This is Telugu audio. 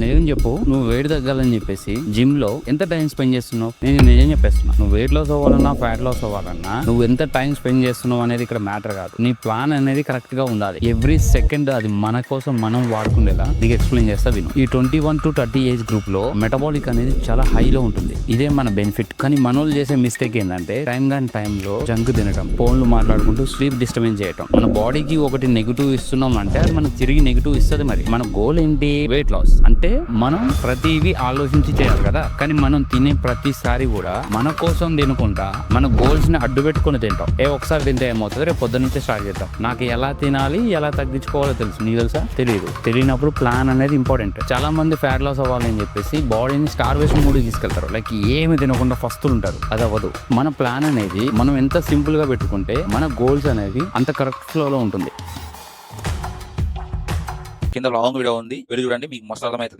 నిజం చెప్పు, నువ్వు వెయిట్ తగ్గాలని చెప్పేసి జిమ్ లో ఎంత టైం స్పెండ్ చేస్తున్నావు? నేను నిజం చెప్పేస్తున్నా, నువ్వు వెయిట్ లాస్ అవ్వాలన్నా ఫ్యాట్ లాస్ అవ్వాలన్నా నువ్వు ఎంత టైం స్పెండ్ చేస్తున్నావు అనేది ఇక్కడ మ్యాటర్ కాదు. నీ ప్లాన్ అనేది కరెక్ట్ గా ఉండాలి. ఎవ్రీ సెకండ్ అది మన కోసం మనం వాడుకునేలా నీకు ఎక్స్ప్లెయిన్ చేస్తా విను. ఈ 21 to 30 ఏజ్ గ్రూప్ లో మెటబాలిక్ అనేది చాలా హైలో ఉంటుంది. ఇదే మన బెనిఫిట్. కానీ మనోళ్ళు చేసే మిస్టేక్ ఏంటంటే టైం కాని టైంలో జంక్ తినడం, ఫోన్లు మాట్లాడుకుంటూ స్లీప్ డిస్టర్బెన్స్ చేయటం. మన బాడీకి ఒకటి నెగిటివ్ ఇస్తున్నాం అంటే అది మనకు తిరిగి నెగిటివ్ ఇస్తుంది. మరి మన గోల్ ఏంటి? Weight loss. అంటే మనం ప్రతివి ఆలోచించి చేయాలి కదా. కానీ మనం తినే ప్రతిసారి కూడా మన కోసం తినకుండా మన గోల్స్ ని అడ్డు పెట్టుకుని తింటాం. ఒకసారి తింటే ఏమవుతుంది, రేపు పొద్దున్న నుంచే స్టార్ట్ చేద్దాం. నాకు ఎలా తినాలి, ఎలా తగ్గించుకోవాలో తెలుసు, నీకు తెలుసా? తెలియదు. తెలియనప్పుడు ప్లాన్ అనేది ఇంపార్టెంట్. చాలా మంది ఫ్యాట్ లాస్ అవ్వాలని చెప్పేసి బాడీని స్టార్వేషన్ మూడ్కి తీసుకెళ్తారు. లైక్ ఏమి తినకుండా ఫస్ట్ ఉంటారు. అది అవ్వదు. మన ప్లాన్ అనేది మనం ఎంత సింపుల్ గా పెట్టుకుంటే మన గోల్స్ అనేది అంత కరెక్ట్ ఫ్లోలో ఉంటుంది. కింద లాంగ్ వీడియో ఉంది, వెళ్ళి చూడండి, మీకు మస్తు అర్థమవుతుంది.